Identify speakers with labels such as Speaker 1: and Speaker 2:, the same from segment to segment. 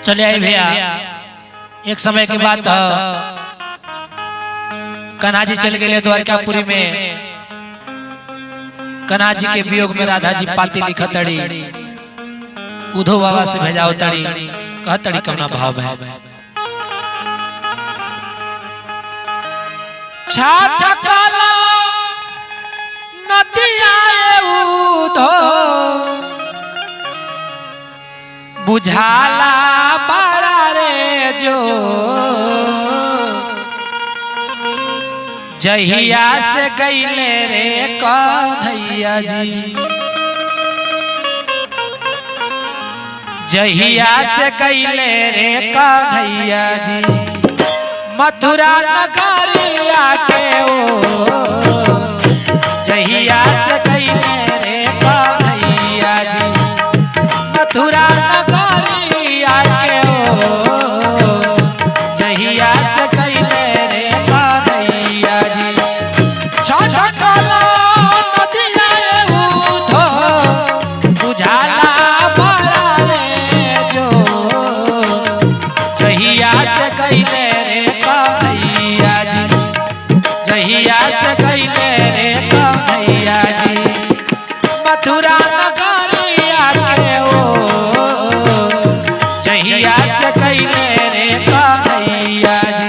Speaker 1: चले आए भैया। एक समय के बाद कान्हा जी चल गए द्वारकापुरी में। कान्हा जी के वियोग में राधा जी पाती लिखत तड़ी, उधो बाबा से भेजाओ तड़ी, कह तड़ी कवना भाव है। छाछा काला नदिया उधो बुझाला बड़ा रे जो जहिया से गईले रे कन्हैया जी, जहिया से गईले रे कन्हैया जी मथुरा नगरिया के ओ, जहिया से गईले रे कन्हैया जी मथुरा नगरिया के ओ, जहिया से गईले रे कन्हैया जी। छाछा काला नदिया उधो बुझाला बड़ा रे जो जहिया से गईले रे कन्हैया जी, जहिया से गईले रे कन्हैया जी मथुरा नगरिया के ओ, जहिया से गईले रे कन्हैया जी।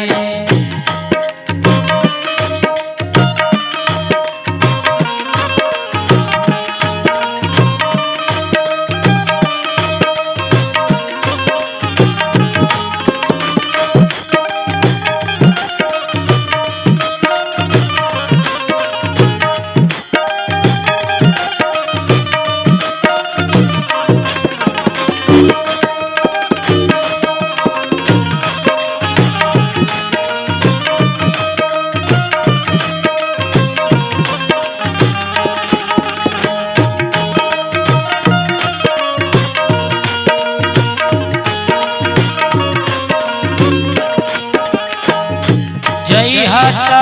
Speaker 1: जय हता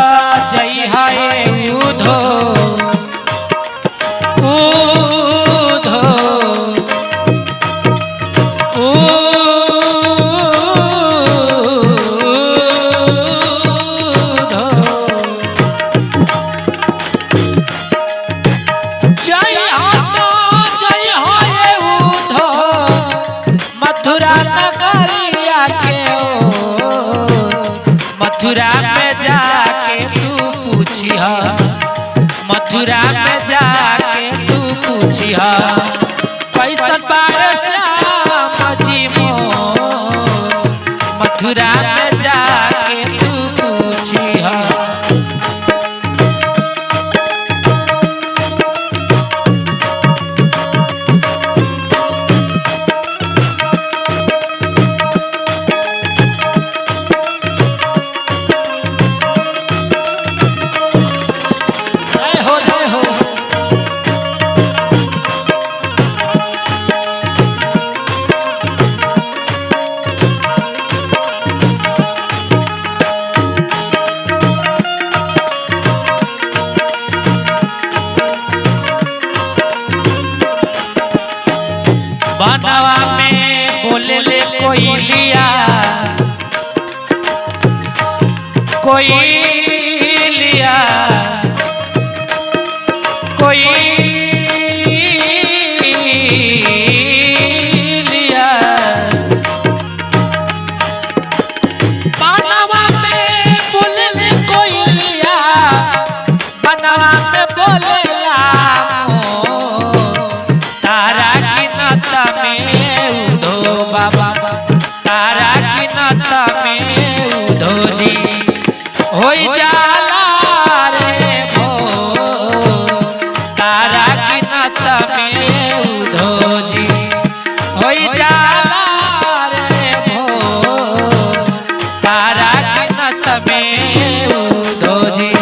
Speaker 1: जय हाय उधो उधो उधो जय हता जय हाय उधो मथुरा नगरिया के ओ, मथुरा में जाके तू पूछिया, मथुरा में जाके तू पूछिया कैसन बारे श्याम जी मोर, मथुरा में जाके तू पूछिया। बनवा में बोले ले कोई लिया, कोई लिया, कोई लिया। बनवा में बोले ले कोई लिया, बनवा में बोले ला में उधो बाबा, तारा की नता में उधो जी होई जाला रे भो, तारा की नता में उधो जी होई जाला रे भो, तारा की नता में उधो जी।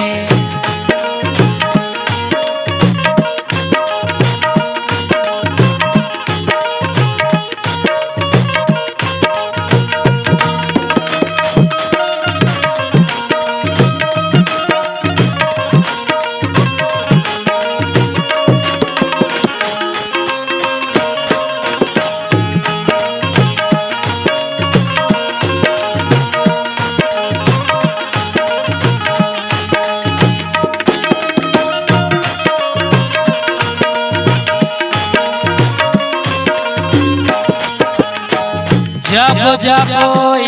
Speaker 1: जब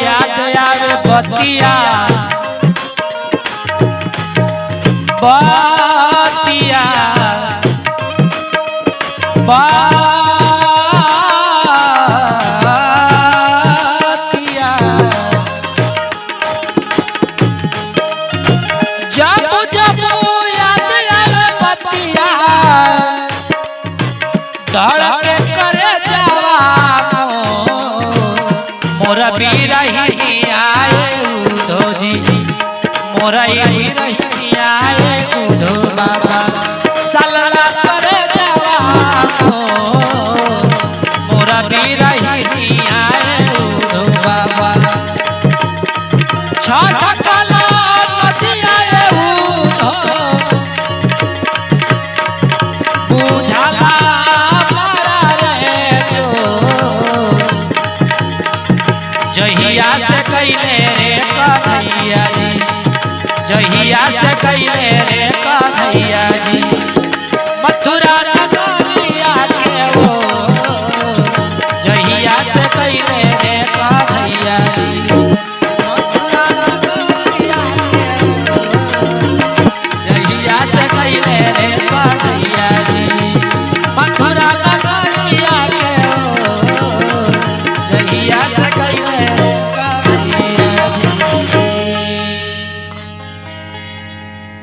Speaker 1: याद आवे बतिया बतिया बतिया जब जब याद आवे बतिया धड़के करे जावा मोरा बिरही आए उधो जी मोरा बिरही आए उधो बाबा सलला करे जावा मोरा बिरही आए उधो बाबा छा कला नदी आए उधो बुझाला मारा रे जो जहिया से कैले रे कन्हैया जी जहिया से कैले रे कन्हैया